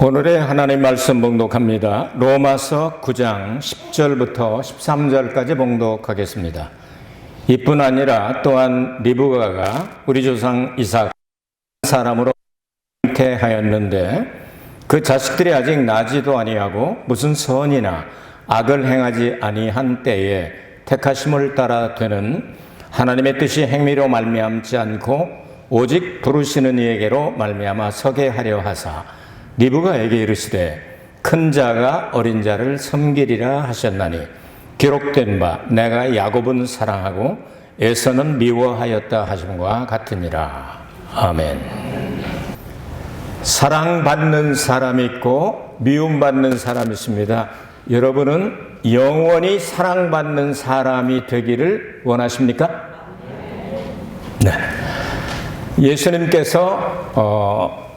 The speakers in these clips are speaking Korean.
오늘의 하나님 말씀 봉독합니다. 로마서 9장 10절부터 13절까지 봉독하겠습니다. 이뿐 아니라 또한 리브가가 우리 조상 이삭 사람으로 잉태하였는데 그 자식들이 아직 나지도 아니하고 무슨 선이나 악을 행하지 아니한 때에 택하심을 따라 되는 하나님의 뜻이 행위로 말미암지 않고 오직 부르시는 이에게로 말미암아 서게 하려 하사 리브가에게 이르시되 큰 자가 어린 자를 섬기리라 하셨나니 기록된 바 내가 야곱은 사랑하고 에서는 미워하였다 하심과 같으니라. 아멘. 사랑받는 사람이 있고 미움받는 사람이 있습니다. 여러분은 영원히 사랑받는 사람이 되기를 원하십니까? 네. 예수님께서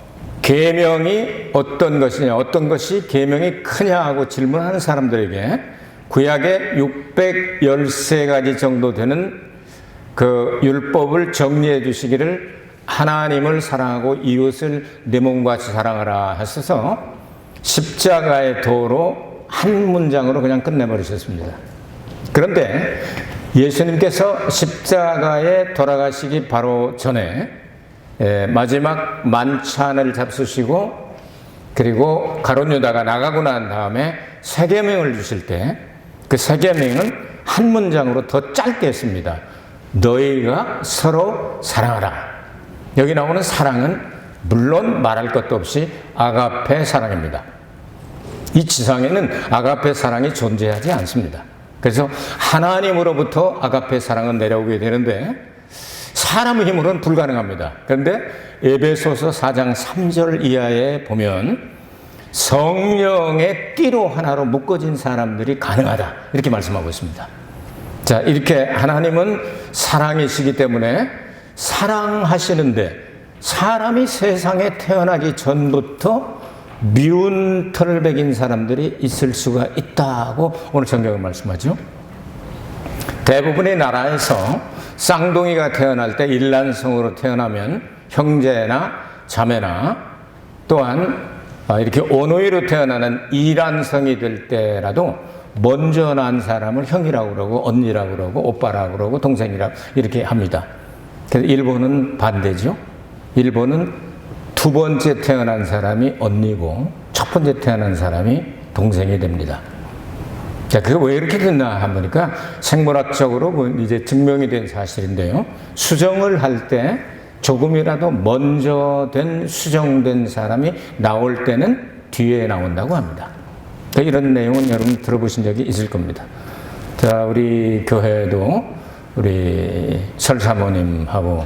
계명이 어떤 것이냐, 어떤 것이 계명이 크냐 하고 질문하는 사람들에게 구약의 613가지 정도 되는 그 율법을 정리해 주시기를 하나님을 사랑하고 이웃을 내 몸과 같이 사랑하라 하셔서 십자가의 도로 한 문장으로 그냥 끝내버리셨습니다. 그런데 예수님께서 십자가에 돌아가시기 바로 전에 마지막 만찬을 잡수시고 그리고 가룟 유다가 나가고 난 다음에 세 계명을 주실 때 그 세 계명은 한 문장으로 더 짧게 했습니다. 너희가 서로 사랑하라. 여기 나오는 사랑은 물론 말할 것도 없이 아가페 사랑입니다. 이 지상에는 아가페 사랑이 존재하지 않습니다. 그래서 하나님으로부터 아가페 사랑은 내려오게 되는데 사람의 힘으로는 불가능합니다. 그런데 에베소서 4장 3절 이하에 보면 성령의 띠로 하나로 묶어진 사람들이 가능하다 이렇게 말씀하고 있습니다. 자, 이렇게 하나님은 사랑이시기 때문에 사랑하시는데 사람이 세상에 태어나기 전부터 미운 털을 베긴 사람들이 있을 수가 있다고 오늘 성경은 말씀하죠. 대부분의 나라에서 쌍둥이가 태어날 때 일란성으로 태어나면 형제나 자매나 또한 이렇게 오노이로 태어나는 이란성이 될 때라도 먼저 난 사람을 형이라고 그러고 언니라고 그러고 오빠라고 그러고 동생이라고 이렇게 합니다. 그래서 일본은 반대죠. 일본은 두 번째 태어난 사람이 언니고 첫 번째 태어난 사람이 동생이 됩니다. 자, 그게 왜 이렇게 됐나 보니까 생물학적으로 이제 증명이 된 사실인데요. 수정을 할 때 조금이라도 먼저 된 수정된 사람이 나올 때는 뒤에 나온다고 합니다. 그러니까 이런 내용은 여러분 들어보신 적이 있을 겁니다. 자, 우리 교회도 우리 설사모님하고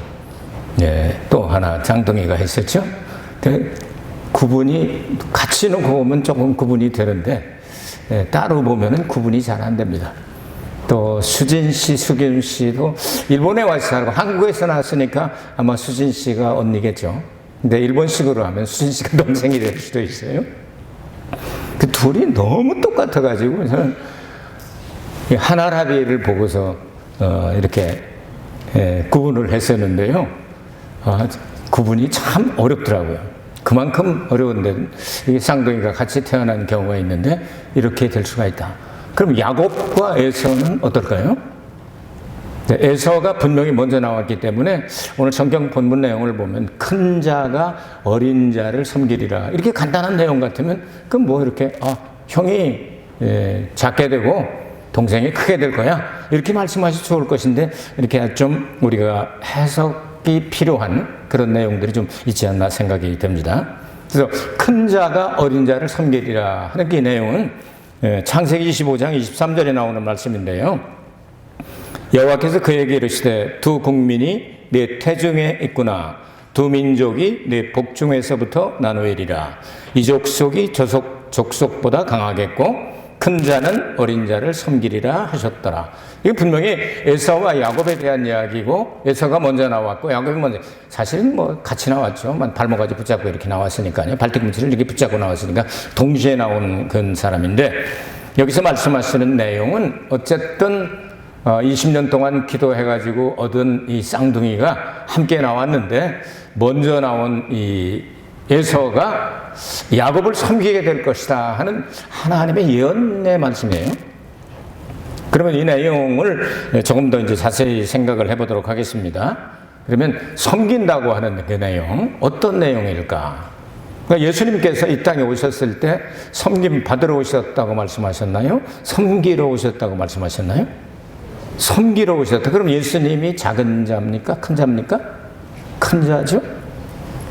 또 하나 장동이가 있었죠. 구분이 같이 놓고 보면 조금 구분이 되는데 따로 보면은 구분이 잘 안 됩니다. 또 수진 씨, 수균 씨도 일본에 와서 살고 한국에서 나왔으니까 아마 수진 씨가 언니겠죠. 근데 일본식으로 하면 수진 씨가 동생이 될 수도 있어요. 그 둘이 너무 똑같아가지고 저는 하나라비를 보고서 이렇게 구분을 했었는데요. 구분이 참 어렵더라고요. 그만큼 어려운데 쌍둥이가 같이 태어난 경우가 있는데 이렇게 될 수가 있다. 그럼 야곱과 에서는 어떨까요? 에서가 분명히 먼저 나왔기 때문에 오늘 성경 본문 내용을 보면 큰 자가 어린 자를 섬기리라 이렇게 간단한 내용 같으면 그럼 뭐 이렇게 형이 작게 되고 동생이 크게 될 거야 이렇게 말씀하셔도 좋을 것인데 이렇게 좀 우리가 해석이 필요한 그런 내용들이 좀 있지 않나 생각이 됩니다. 그래서 큰 자가 어린 자를 섬기리라 하는 이 내용은 창세기 25장 23절에 나오는 말씀인데요. 여호와께서 그에게 이르시되 두 국민이 네 태중에 있구나. 두 민족이 네 복중에서부터 나누리라. 이 족속이 저속 족속보다 강하겠고 큰 자는 어린 자를 섬기리라 하셨더라. 이게 분명히 에서와 야곱에 대한 이야기고 에서가 먼저 나왔고 야곱이 먼저 사실은 뭐 같이 나왔죠. 발목까지 붙잡고 이렇게 나왔으니까요. 발뒤꿈치를 이렇게 붙잡고 나왔으니까 동시에 나온 그런 사람인데 여기서 말씀하시는 내용은 어쨌든 20년 동안 기도해가지고 얻은 이 쌍둥이가 함께 나왔는데 먼저 나온 이 에서가 야곱을 섬기게 될 것이다 하는 하나님의 예언의 말씀이에요. 그러면 이 내용을 조금 더 이제 자세히 생각을 해보도록 하겠습니다. 그러면 섬긴다고 하는 그 내용, 어떤 내용일까? 그러니까 예수님께서 이 땅에 오셨을 때 섬김 받으러 오셨다고 말씀하셨나요? 섬기러 오셨다고 말씀하셨나요? 섬기러 오셨다. 그럼 예수님이 작은 자입니까? 큰 자입니까? 큰 자죠?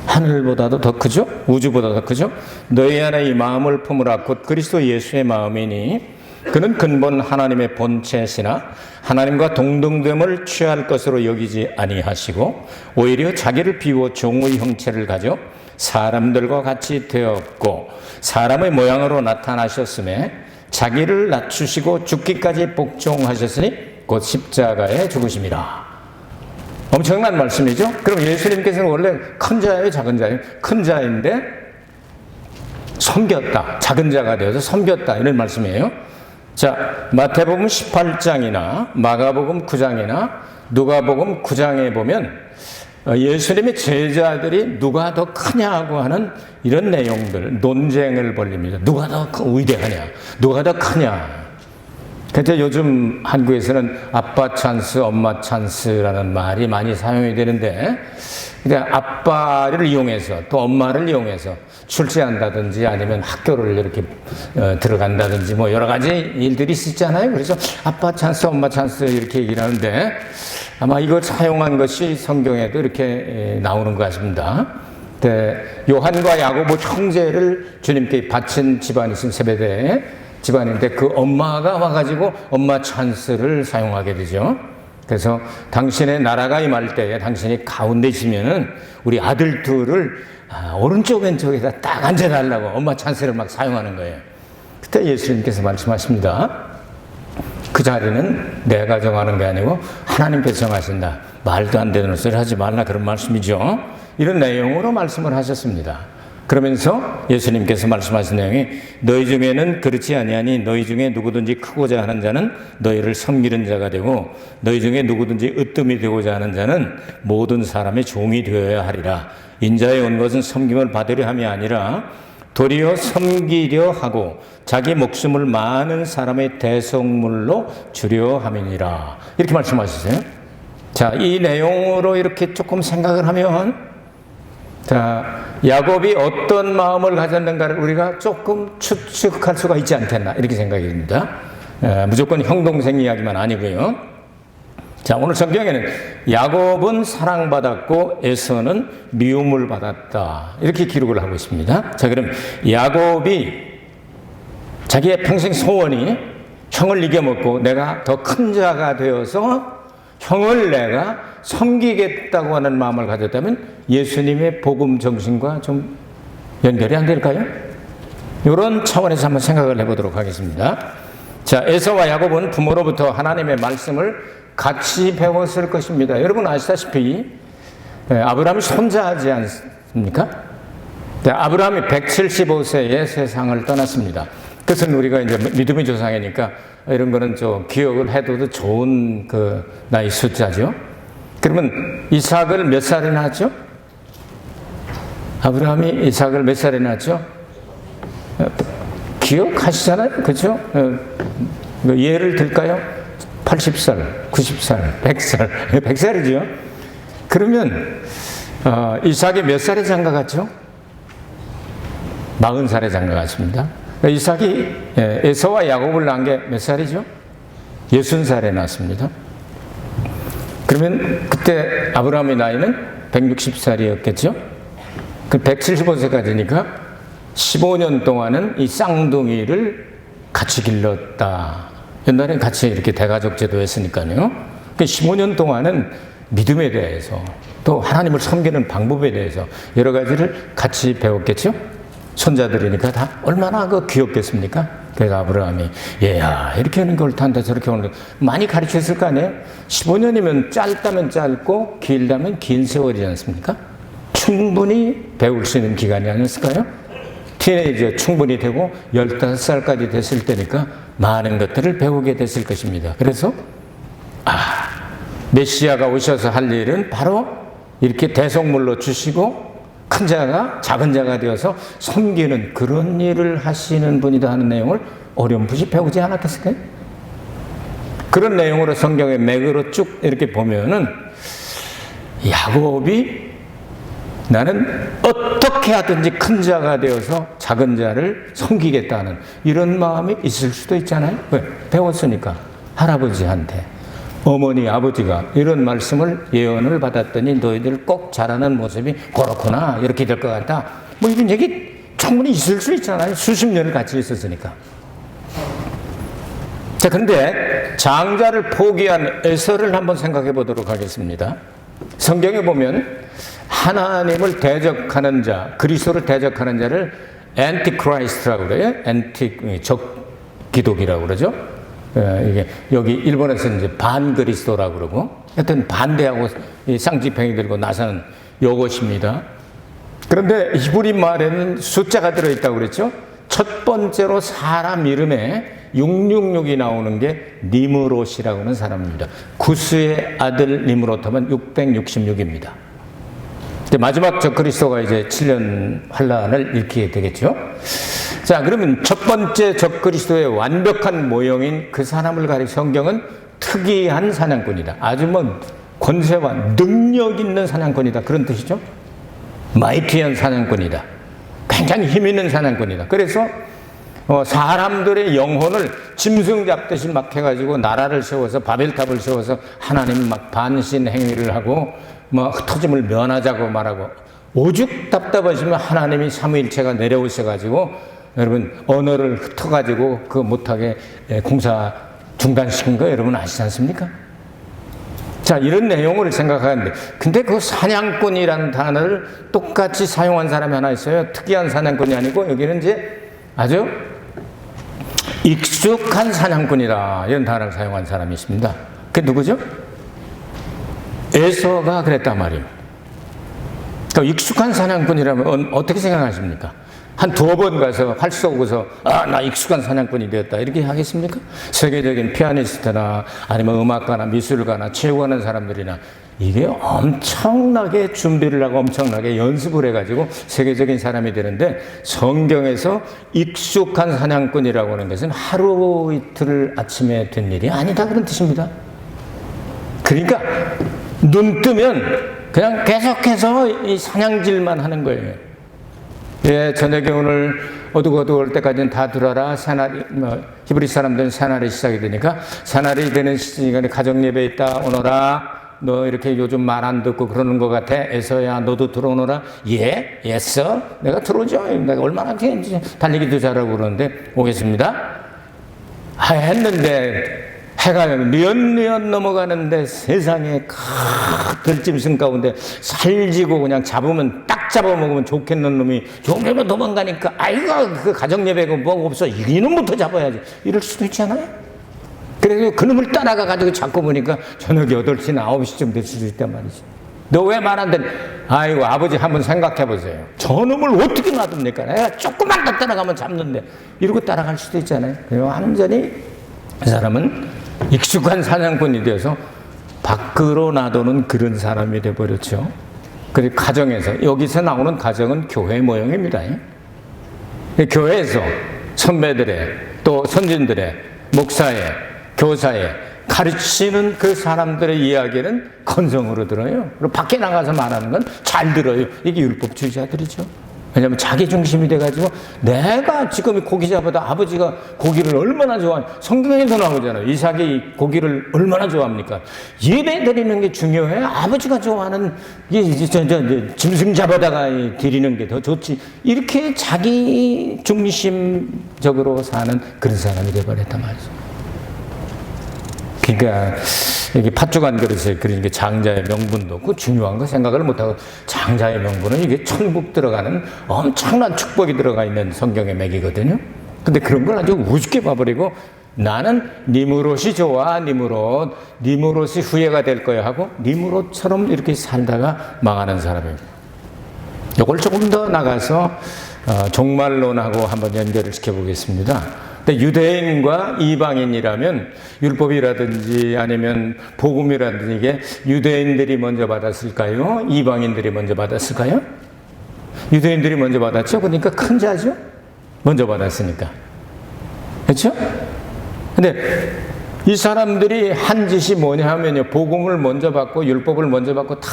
하늘보다도 더 크죠? 우주보다 더 크죠? 너희 안에 이 마음을 품으라 곧 그리스도 예수의 마음이니 그는 근본 하나님의 본체시나 하나님과 동등됨을 취할 것으로 여기지 아니하시고 오히려 자기를 비워 종의 형체를 가져 사람들과 같이 되었고 사람의 모양으로 나타나셨음에 자기를 낮추시고 죽기까지 복종하셨으니 곧 십자가에 죽으심이라. 엄청난 말씀이죠. 그럼 예수님께서는 원래 큰 자예요, 작은 자예요? 큰 자인데 섬겼다. 작은 자가 되어서 섬겼다. 이런 말씀이에요. 자, 마태복음 18장이나 마가복음 9장이나 누가복음 9장에 보면 예수님의 제자들이 누가 더 크냐고 하는 이런 내용들, 논쟁을 벌립니다. 누가 더 위대하냐? 누가 더 크냐? 그래서 요즘 한국에서는 아빠 찬스, 엄마 찬스라는 말이 많이 사용이 되는데, 그러니까 아빠를 이용해서 또 엄마를 이용해서 출세한다든지 아니면 학교를 이렇게 들어간다든지 뭐 여러 가지 일들이 있잖아요. 그래서 아빠 찬스, 엄마 찬스 이렇게 얘기를 하는데 아마 이걸 사용한 것이 성경에도 이렇게 나오는 것 같습니다. 요한과 야고보 형제를 주님께 바친 집안이신 세베대의 집안인데 그 엄마가 와가지고 엄마 찬스를 사용하게 되죠. 그래서 당신의 나라가 임할 때에 당신이 가운데 있으면은 우리 아들 둘을 오른쪽 왼쪽에다 딱 앉아달라고 엄마 찬스를 막 사용하는 거예요. 그때 예수님께서 말씀하십니다. 그 자리는 내가 정하는 게 아니고 하나님께서 정하신다. 말도 안 되는 소리 하지 말라 그런 말씀이죠. 이런 내용으로 말씀을 하셨습니다. 그러면서 예수님께서 말씀하신 내용이 너희 중에는 그렇지 아니하니 너희 중에 누구든지 크고자 하는 자는 너희를 섬기는 자가 되고 너희 중에 누구든지 으뜸이 되고자 하는 자는 모든 사람의 종이 되어야 하리라. 인자에 온 것은 섬김을 받으려 함이 아니라 도리어 섬기려 하고 자기 목숨을 많은 사람의 대속물로 주려 함이니라. 이렇게 말씀하셨어요. 자, 이 내용으로 이렇게 조금 생각을 하면 자, 야곱이 어떤 마음을 가졌는가를 우리가 조금 추측할 수가 있지 않겠나 이렇게 생각이 듭니다. 무조건 형동생 이야기만 아니고요. 자, 오늘 성경에는 야곱은 사랑받았고 에서는 미움을 받았다 이렇게 기록을 하고 있습니다. 자, 그럼 야곱이 자기의 평생 소원이 형을 이겨먹고 내가 더 큰 자가 되어서 형을 내가 섬기겠다고 하는 마음을 가졌다면 예수님의 복음 정신과 좀 연결이 안 될까요? 이런 차원에서 한번 생각을 해보도록 하겠습니다. 자, 에서와 야곱은 부모로부터 하나님의 말씀을 같이 배웠을 것입니다. 여러분 아시다시피 아브라함이 손자하지 않습니까? 아브라함이 175세에 세상을 떠났습니다. 그것은 우리가 이제 믿음의 조상이니까 이런 거는 좀 기억을 해둬도 좋은 그 나이 숫자죠. 그러면 이삭을 몇 살에 낳았죠? 아브라함이 이삭을 몇 살에 낳았죠? 기억하시잖아요, 그렇죠? 예를 들까요? 80살, 90살, 100살, 100살이죠. 그러면 이삭이 몇 살에 장가갔죠? 40살에 장가갔습니다. 이삭이 에서와 야곱을 낳은 게 몇 살이죠? 60살에 낳았습니다. 그러면 그때 아브라함의 나이는 160살이었겠죠? 그 175세까지니까 15년 동안은 이 쌍둥이를 같이 길렀다. 옛날엔 같이 이렇게 대가족 제도였으니까요. 그 15년 동안은 믿음에 대해서 또 하나님을 섬기는 방법에 대해서 여러 가지를 같이 배웠겠죠? 손자들이니까 다 얼마나 귀엽겠습니까? 그래서 아브라함이 얘야 이렇게 하는 걸 탄다 저렇게 하는 걸 많이 가르쳤을 거 아니에요? 15년이면 짧다면 짧고 길다면 긴 세월이지 않습니까? 충분히 배울 수 있는 기간이 아니었을까요? 티네이저 충분히 되고 15살까지 됐을 때니까 많은 것들을 배우게 됐을 것입니다. 그래서 메시아가 오셔서 할 일은 바로 이렇게 대속물로 주시고 큰 자가 작은 자가 되어서 섬기는 그런 일을 하시는 분이다 하는 내용을 어렴풋이 배우지 않았겠을까요? 그런 내용으로 성경의 맥으로 쭉 이렇게 보면은 야곱이 나는 어떻게 하든지 큰 자가 되어서 작은 자를 섬기겠다는 이런 마음이 있을 수도 있잖아요. 왜? 배웠으니까. 할아버지한테 어머니 아버지가 이런 말씀을 예언을 받았더니 너희들 꼭 자라는 모습이 그렇구나 이렇게 될 것 같다 뭐 이런 얘기 충분히 있을 수 있잖아요. 수십 년을 같이 있었으니까. 자, 근데 장자를 포기한 에서를 한번 생각해 보도록 하겠습니다. 성경에 보면 하나님을 대적하는 자, 그리스도를 대적하는 자를 엔티크라이스트라고 그래요. 적기독이라고 그러죠. 이게 여기 일본에서 이제 반그리스도라고 그러고 하여튼 반대하고 쌍지팽이 들고 나서는 요것입니다. 그런데 히브리 말에는 숫자가 들어있다고 그랬죠. 첫 번째로 사람 이름에 666이 나오는 게 니므롯이라고 하는 사람입니다. 구스의 아들 니므롯 하면 666입니다. 마지막 적그리스도가 이제 7년 환란을 일으키게 되겠죠. 자, 그러면 첫 번째 적그리스도의 완벽한 모형인 그 사람을 가리켜 성경은 특이한 사냥꾼이다. 아주 뭐 권세와 능력 있는 사냥꾼이다. 그런 뜻이죠. 마이티한 사냥꾼이다. 굉장히 힘 있는 사냥꾼이다. 그래서 사람들의 영혼을 짐승 잡듯이 막 해가지고 나라를 세워서 바벨탑을 세워서 하나님 막 반신 행위를 하고 뭐 흩어짐을 면하자고 말하고 오죽 답답하시면 하나님이 삼위일체가 내려오셔가지고 여러분 언어를 흩어가지고 그 못하게 공사 중단시킨 거 여러분 아시지 않습니까? 자, 이런 내용을 생각하는데 근데 그 사냥꾼이라는 단어를 똑같이 사용한 사람이 하나 있어요. 특이한 사냥꾼이 아니고 여기는 이제 아주 익숙한 사냥꾼이라 이런 단어를 사용한 사람이 있습니다. 그게 누구죠? 에서가 그랬단 말이에요. 그러니까 익숙한 사냥꾼이라면 어떻게 생각하십니까? 한 두어 번 가서 활 쏘고서 나 익숙한 사냥꾼이 되었다 이렇게 하겠습니까? 세계적인 피아니스트나 아니면 음악가나 미술가나 체육하는 사람들이나 이게 엄청나게 준비를 하고 엄청나게 연습을 해가지고 세계적인 사람이 되는데 성경에서 익숙한 사냥꾼이라고 하는 것은 하루 이틀 아침에 된 일이 아니다 그런 뜻입니다. 그러니까 눈 뜨면 그냥 계속해서 이 사냥질만 하는 거예요. 예, 저녁에 오늘 어둑어둑할 때까지는 다 들어라. 새날이, 히브리 사람들은 새날이 시작이 되니까 새날이 되는 시간에 가정 예배 있다 오너라. 너 이렇게 요즘 말 안 듣고 그러는 것 같아. 에서야 너도 들어오너라. 예, 예서. 내가 들어오죠. 내가 얼마나 달리기도 잘하고 그러는데 오겠습니다. 했는데 해가 뉘엿뉘엿 넘어가는데 세상에 들짐승 가운데 살지고 그냥 잡으면 딱 잡아먹으면 좋겠는 놈이 종교로 도망가니까 아이고 그 가정예배가 뭐가 없어 이놈부터 잡아야지 이럴 수도 있잖아요. 그래서 그놈을 따라가 가지고 잡고 보니까 저녁 8시나 9시쯤 될 수도 있단 말이지. 너 왜 말 안 돼? 아이고 아버지 한번 생각해 보세요. 저놈을 어떻게 놔둡니까? 내가 조금만 더 따라가면 잡는데 이러고 따라갈 수도 있잖아요. 완전히 이 사람은 익숙한 사냥꾼이 되어서 밖으로 놔두는 그런 사람이 되어버렸죠. 그리고 가정에서 여기서 나오는 가정은 교회 모형입니다. 교회에서 선배들의 또 선진들의 목사의 교사의 가르치는 그 사람들의 이야기는 건성으로 들어요. 그리고 밖에 나가서 말하는 건 잘 들어요. 이게 율법주의자들이죠. 왜냐하면 자기 중심이 돼가지고 내가 지금 고기 잡아도 아버지가 고기를 얼마나 좋아해. 성경에서 나오잖아요. 이삭이 고기를 얼마나 좋아합니까? 예배 드리는 게 중요해. 아버지가 좋아하는 짐승 잡아다가 드리는 게 더 좋지. 이렇게 자기 중심적으로 사는 그런 사람이 되어버렸단 말이죠. 그러니까 이게 팥죽한 그릇에 그러니까 장자의 명분도 없고 중요한 거 생각을 못하고 장자의 명분은 이게 천국 들어가는 엄청난 축복이 들어가 있는 성경의 맥이거든요. 근데 그런 걸 아주 우습게 봐버리고 나는 니므롯이 좋아. 니므롯이 후회가 될 거야 하고 니므롯처럼 이렇게 살다가 망하는 사람입니다. 이걸 조금 더 나가서 종말론하고 한번 연결을 시켜보겠습니다. 근데 유대인과 이방인이라면 율법이라든지 아니면 복음이라든지 이게 유대인들이 먼저 받았을까요? 이방인들이 먼저 받았을까요? 유대인들이 먼저 받았죠. 그러니까 큰 자죠. 먼저 받았으니까. 그렇죠? 근데 이 사람들이 한 짓이 뭐냐 하면요, 복음을 먼저 받고 율법을 먼저 받고 다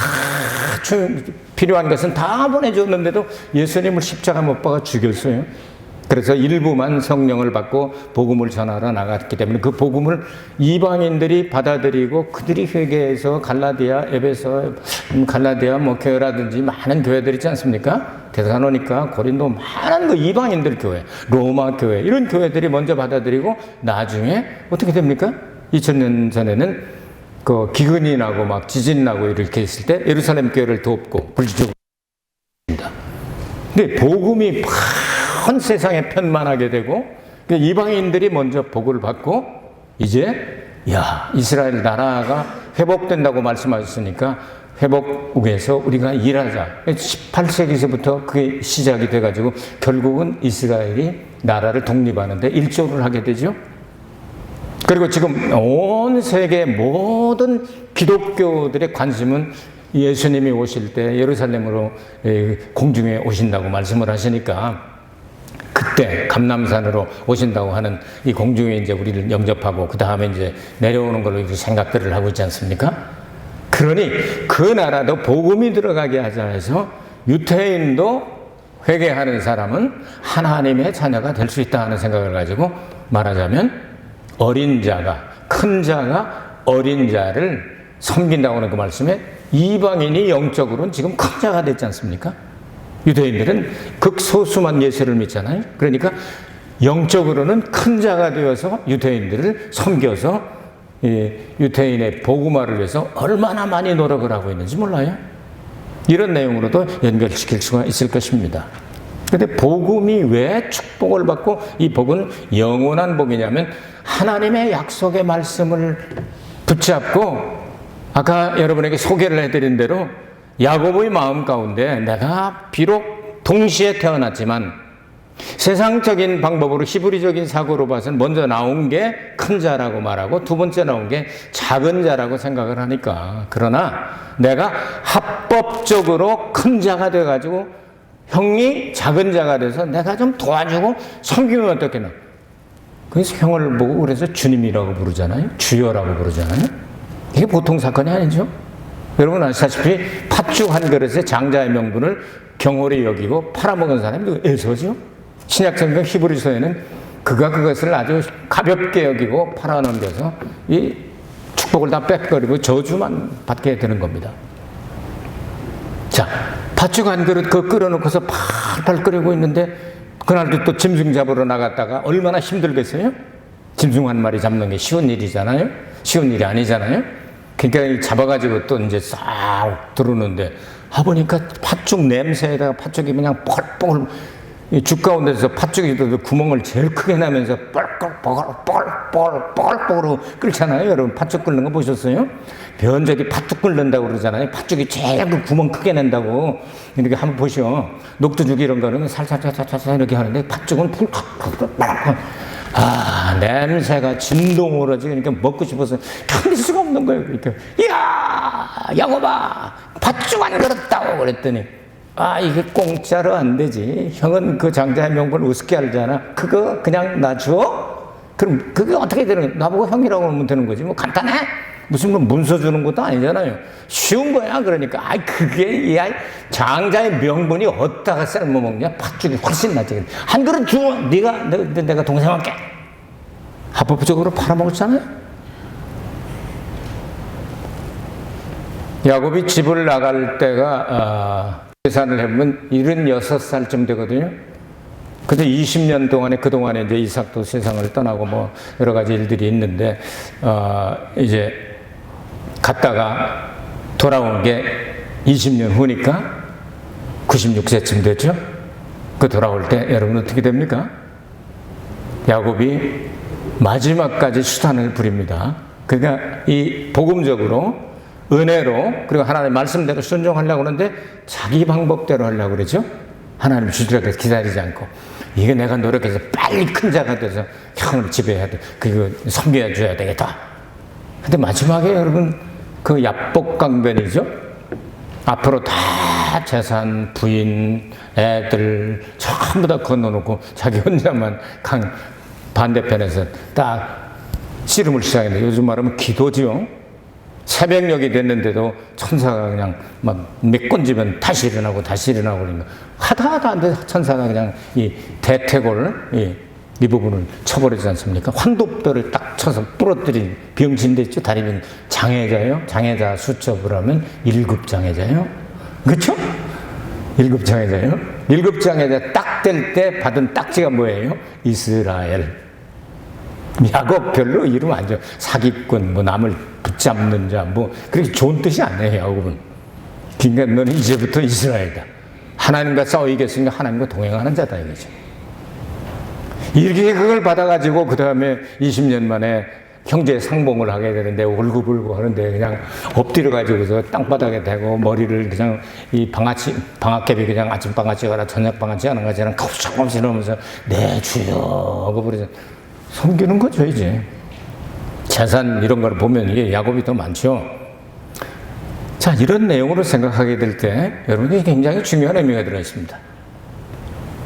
필요한 것은 다 보내줬는데도 예수님을 십자가 못 박아 죽였어요. 그래서 일부만 성령을 받고 복음을 전하러 나갔기 때문에 그 복음을 이방인들이 받아들이고 그들이 회개해서 갈라디아, 에베소, 갈라디아 뭐 교회라든지 많은 교회들 있지 않습니까? 데살로니가, 고린도 많은 그 이방인들 교회, 로마 교회 이런 교회들이 먼저 받아들이고 나중에 어떻게 됩니까? 2000년 전에는 그 기근이 나고 막 지진 나고 이렇게 있을 때 예루살렘 교회를 돕고 불지르고 있습니다. 근데 복음이 온 세상에 편만하게 되고 이방인들이 먼저 복을 받고 이제 이스라엘 나라가 회복된다고 말씀하셨으니까 회복에서 우리가 일하자. 18세기서부터 그게 시작이 돼가지고 결국은 이스라엘이 나라를 독립하는데 일조를 하게 되죠. 그리고 지금 온 세계 모든 기독교들의 관심은 예수님이 오실 때 예루살렘으로 공중에 오신다고 말씀을 하시니까 그때 감람산으로 오신다고 하는 이 공중에 이제 우리를 영접하고 그 다음에 이제 내려오는 걸로 이렇게 생각들을 하고 있지 않습니까? 그러니 그 나라도 복음이 들어가게 하자 해서 유태인도 회개하는 사람은 하나님의 자녀가 될 수 있다 하는 생각을 가지고 말하자면 어린 자가, 큰 자가 어린 자를 섬긴다고 하는 그 말씀에 이방인이 영적으로는 지금 큰 자가 됐지 않습니까? 유대인들은 극소수만 예수를 믿잖아요. 그러니까 영적으로는 큰 자가 되어서 유대인들을 섬겨서 유대인의 복음화를 위해서 얼마나 많이 노력을 하고 있는지 몰라요. 이런 내용으로도 연결시킬 수가 있을 것입니다. 그런데 복음이 왜 축복을 받고 이 복은 영원한 복이냐면 하나님의 약속의 말씀을 붙잡고 아까 여러분에게 소개를 해드린 대로 야고보의 마음 가운데 내가 비록 동시에 태어났지만 세상적인 방법으로 히브리적인 사고로 봐서는 먼저 나온 게 큰 자라고 말하고 두 번째 나온 게 작은 자라고 생각을 하니까 그러나 내가 합법적으로 큰 자가 돼가지고 형이 작은 자가 돼서 내가 좀 도와주고 섬기면 어떻겠나. 그래서 형을 보고 그래서 주님이라고 부르잖아요. 주여라고 부르잖아요. 이게 보통 사건이 아니죠. 여러분 아시다시피 팥죽 한 그릇에 장자의 명분을 경홀히 여기고 팔아먹은 사람이 에서죠. 신약성경 히브리서에는 그가 그것을 아주 가볍게 여기고 팔아넘겨서 이 축복을 다 뺏거리고 저주만 받게 되는 겁니다. 자, 팥죽 한 그릇 그 끓여놓고서 팔팔 끓이고 있는데 그날도 또 짐승 잡으러 나갔다가 얼마나 힘들겠어요? 짐승 한 마리 잡는 게 쉬운 일이잖아요? 쉬운 일이 아니잖아요? 그러니까 잡아가지고 또 이제 싹 들어오는데 보니까 팥죽 냄새에다가 팥죽이 그냥 펄펄 죽 가운데서 팥죽이 구멍을 제일 크게 나면서 뻘뻘뻘뻘뻘뻘 끓잖아요. 여러분 팥죽 끓는 거 보셨어요? 변적이 팥죽 끓는다고 그러잖아요. 팥죽이 제일 그 구멍 크게 낸다고 이렇게 한번 보시오. 녹두죽 이런 거는 살살살살살 이렇게 하는데 팥죽은 냄새가 진동으로 그러니까 먹고 싶어서 견딜 수가 없는 거예요. 그러니까 이야 야고봐 팥죽 안 그렇다고 그랬더니 이게 공짜로 안 되지. 형은 그 장자의 명분을 우습게 알잖아. 그거 그냥 나 줘? 그럼 그게 어떻게 되는 거야? 나보고 형이라고 하면 되는 거지. 뭐 간단해? 무슨 뭐 문서 주는 것도 아니잖아요. 쉬운 거야. 그러니까 그게 장자의 명분이 어디다가 삶아 먹냐? 팥죽이 훨씬 낫지. 한 그릇 줘. 내가 동생 할게. 합법적으로 팔아먹었잖아요. 야곱이 집을 나갈 때가 계산을 해보면 76살쯤 되거든요. 근데 20년 동안에 그동안에 이제 이삭도 세상을 떠나고 뭐 여러 가지 일들이 있는데 이제 갔다가 돌아온 게 20년 후니까 96세쯤 됐죠. 그 돌아올 때 여러분 어떻게 됩니까? 야곱이 마지막까지 수단을 부립니다. 그러니까 이 복음적으로 은혜로 그리고 하나님의 말씀대로 순종하려고 하는데 자기 방법대로 하려고 그러죠. 하나님 주시라고 해서 기다리지 않고 이게 내가 노력해서 빨리 큰 자가 돼서 형을 지배해야 돼. 그리고 섬겨야 줘야 되겠다. 근데 마지막에 여러분 그 야복강변이죠. 앞으로 다 다 재산, 부인, 애들 전부 다 건너놓고 자기 혼자만 반대편에서 딱 씨름을 시작했는데, 요즘 말하면 기도지요. 새벽녘이 됐는데도 천사가 그냥 막 몇 건 지면 다시 일어나고 그러니까 하다 안 돼. 천사가 그냥 이 대퇴골을 이 부분을 쳐버리지 않습니까? 환도뼈를 딱 쳐서 부러뜨린 병신대 있죠. 다리는 장애자예요. 장애자 수첩을 하면 1급 장애자예요. 그렇죠? 1급 장애자예요. 1급 장애자 딱 될 때 받은 딱지가 뭐예요? 이스라엘. 야곱 별로 이름 안 좋아. 사기꾼, 뭐 남을 붙잡는 자, 뭐 그렇게 좋은 뜻이 아니에요. 야곱은. 그러니까 너는 이제부터 이스라엘이다. 하나님과 싸워 이겼으니까 하나님과 동행하는 자다 이거죠. 이렇게 그걸 받아가지고 그 다음에 20년 만에 형제 상봉을 하게 되는데 울고불고 하는데 그냥 엎드려가지고서 땅바닥에 대고 머리를 그냥 이 방앗개비 그냥 아침 방앗이 가라 저녁 방앗이 하는 것처럼 컵석컵석 이러면서 내 주여 하고 그러죠. 섬기는 거죠 이제. 재산 이런 걸 보면 이게 야곱이 더 많죠. 자, 이런 내용으로 생각하게 될 때 여러분이 굉장히 중요한 의미가 들어있습니다.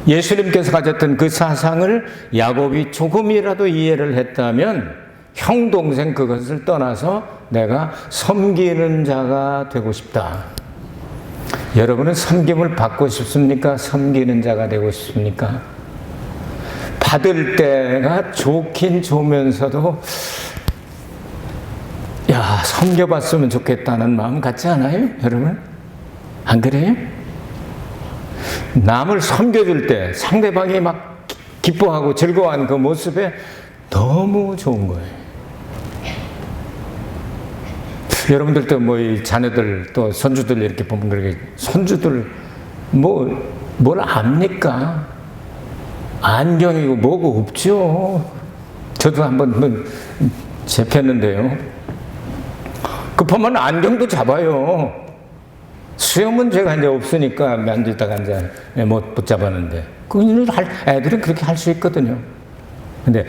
예수님께서 가졌던 그 사상을 야곱이 조금이라도 이해를 했다면 형, 동생 그것을 떠나서 내가 섬기는 자가 되고 싶다. 여러분은 섬김을 받고 싶습니까? 섬기는 자가 되고 싶습니까? 받을 때가 좋긴 좋으면서도 야, 섬겨봤으면 좋겠다는 마음 같지 않아요? 여러분? 안 그래요? 남을 섬겨줄 때 상대방이 막 기뻐하고 즐거워하는 그 모습에 너무 좋은 거예요. 여러분들도 뭐 이 자녀들 또 손주들 이렇게 보면 그렇게 손주들 뭘 압니까? 안경이고 뭐고 없죠. 저도 한번 접했는데요. 급하면 안경도 잡아요. 수염은 제가 이제 없으니까 만들다가 이제 못 잡았는데, 애들은 그렇게 할 수 있거든요. 근데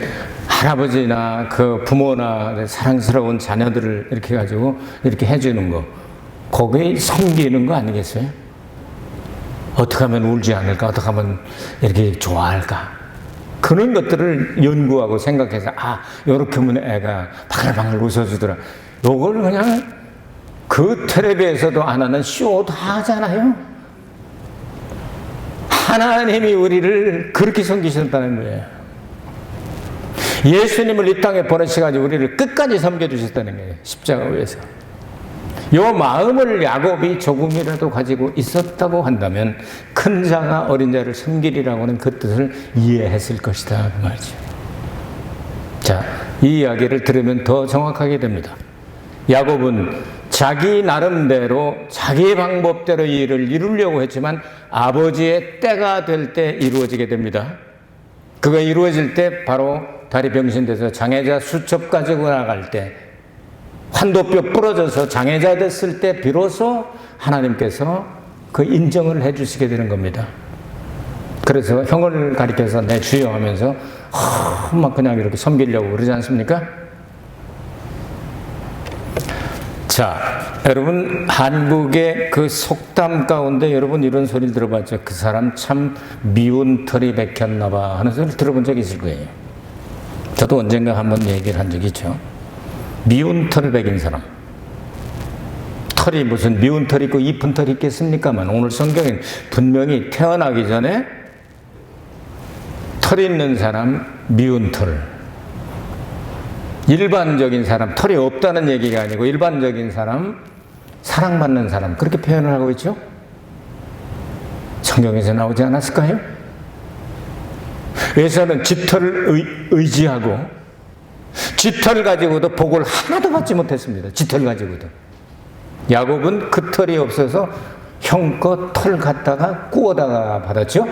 할아버지나 그 부모나 사랑스러운 자녀들을 이렇게 가지고 이렇게 해주는 거, 거기에 섬기는 거 아니겠어요? 어떻게 하면 울지 않을까? 어떻게 하면 이렇게 좋아할까? 그런 것들을 연구하고 생각해서, 요렇게 하면 애가 바글바글 웃어주더라. 요걸 그냥 그 텔레비에서도 안 하는 쇼 다 하잖아요. 하나님이 우리를 그렇게 섬기셨다는 거예요. 예수님을 이 땅에 보내셔가지고 우리를 끝까지 섬겨주셨다는 거예요. 십자가 위에서. 요 마음을 야곱이 조금이라도 가지고 있었다고 한다면 큰 자가 어린 자를 섬기리라고 하는 그 뜻을 이해했을 것이다 그 말이죠. 자, 이 이야기를 들으면 더 정확하게 됩니다. 야곱은 자기 나름대로 자기 방법대로 이 일을 이루려고 했지만 아버지의 때가 될 때 이루어지게 됩니다. 그가 이루어질 때 바로 다리 병신돼서 장애자 수첩 가지고 나갈 때, 환도뼈 부러져서 장애자 됐을 때 비로소 하나님께서 그 인정을 해주시게 되는 겁니다. 그래서 형을 가리켜서 내 주여 하면서 막 그냥 이렇게 섬기려고 그러지 않습니까? 자, 여러분 한국의 그 속담 가운데 여러분 이런 소리를 들어봤죠. 그 사람 참 미운 털이 박혔나 봐 하는 소리를 들어본 적이 있을 거예요. 저도 언젠가 한번 얘기를 한 적이 있죠. 미운 털을 박인 사람. 털이 무슨 미운 털이 있고 이쁜 털이 있겠습니까만 오늘 성경엔 분명히 태어나기 전에 털 있는 사람, 미운 털. 일반적인 사람, 털이 없다는 얘기가 아니고 일반적인 사람, 사랑받는 사람, 그렇게 표현을 하고 있죠? 성경에서 나오지 않았을까요? 에서는 깃털을 의지하고 깃털 가지고도 복을 하나도 받지 못했습니다. 깃털 가지고도. 야곱은 그 털이 없어서 형껏 털 갖다가 구워다가 받았죠?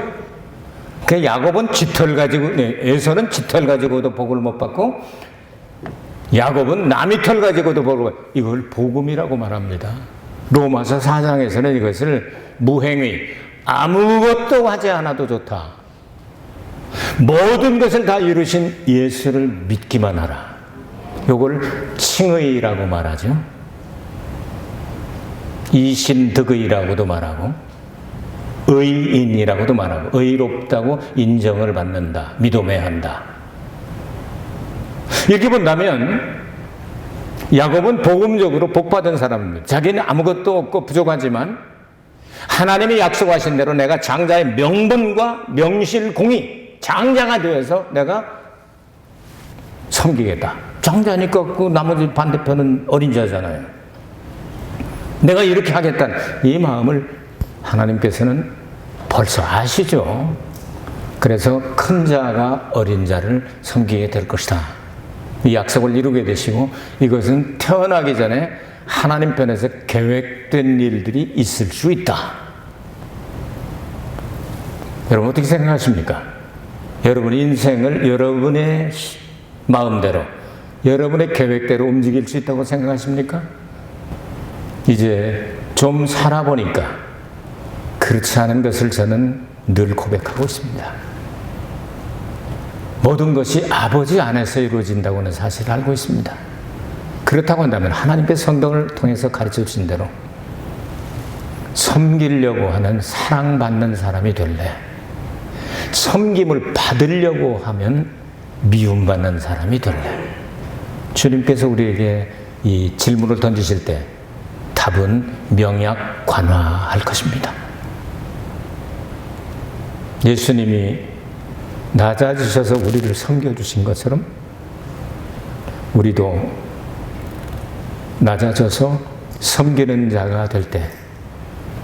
그 야곱은 깃털 가지고, 에서는 깃털 가지고도 복을 못 받고 야곱은 남의 털 가지고도 복을, 이걸 복음이라고 말합니다. 로마서 4장에서는 이것을 무행의, 아무것도 하지 않아도 좋다. 모든 것을 다 이루신 예수를 믿기만 하라. 이걸 칭의라고 말하죠. 이신득의라고도 말하고 의인이라고도 말하고 의롭다고 인정을 받는다. 믿음해야 한다. 이렇게 본다면 야곱은 복음적으로 복받은 사람입니다. 자기는 아무것도 없고 부족하지만 하나님이 약속하신 대로 내가 장자의 명분과 명실공히 장자가 되어서 내가 섬기겠다. 장자니까 그 나머지 반대편은 어린 자잖아요. 내가 이렇게 하겠다는 이 마음을 하나님께서는 벌써 아시죠. 그래서 큰 자가 어린 자를 섬기게 될 것이다. 이 약속을 이루게 되시고 이것은 태어나기 전에 하나님 편에서 계획된 일들이 있을 수 있다. 여러분 어떻게 생각하십니까? 여러분 인생을 여러분의 마음대로 여러분의 계획대로 움직일 수 있다고 생각하십니까? 이제 좀 살아보니까 그렇지 않은 것을 저는 늘 고백하고 있습니다. 모든 것이 아버지 안에서 이루어진다고는 사실 알고 있습니다. 그렇다고 한다면 하나님께서 성경을 통해서 가르쳐 주신 대로 섬기려고 하는 사랑받는 사람이 될래? 섬김을 받으려고 하면 미움받는 사람이 될래? 주님께서 우리에게 이 질문을 던지실 때 답은 명약관화할 것입니다. 예수님이 낮아지셔서 우리를 섬겨주신 것처럼 우리도 낮아져서 섬기는 자가 될 때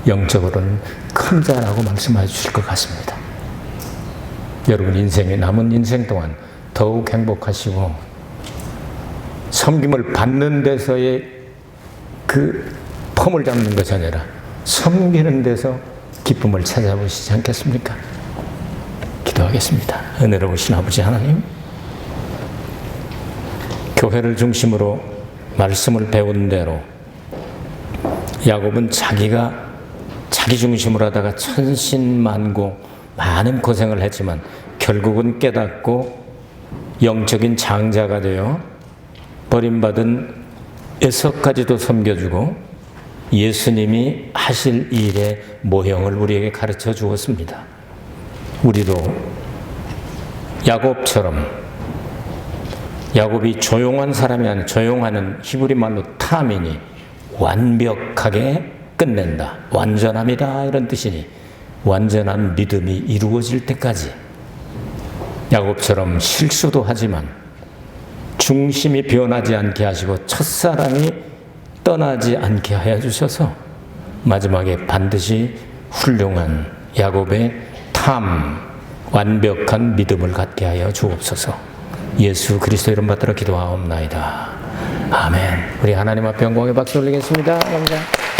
영적으로는 큰 자라고 말씀해 주실 것 같습니다. 여러분 인생의 남은 인생 동안 더욱 행복하시고 섬김을 받는 데서의 그 폼을 잡는 것이 아니라 섬기는 데서 기쁨을 찾아보시지 않겠습니까? 기도하겠습니다. 은혜로우신 아버지 하나님, 교회를 중심으로 말씀을 배운 대로 야곱은 자기가 자기 중심으로 하다가 천신만고 많은 고생을 했지만 결국은 깨닫고 영적인 장자가 되어 버림받은 에서까지도 섬겨주고 예수님이 하실 일의 모형을 우리에게 가르쳐 주었습니다. 우리도 야곱처럼 야곱이 조용한 사람이 아니라 조용하는 히브리 말로 타민이 완벽하게 끝낸다. 완전함이다 이런 뜻이니 완전한 믿음이 이루어질 때까지 야곱처럼 실수도 하지만 중심이 변하지 않게 하시고 첫사랑이 떠나지 않게 하여 주셔서 마지막에 반드시 훌륭한 야곱의 완벽한 믿음을 갖게 하여 주옵소서. 예수 그리스도 이름 받들어 기도하옵나이다. 아멘. 우리 하나님 앞에 영광의 박수 올리겠습니다. 감사합니다.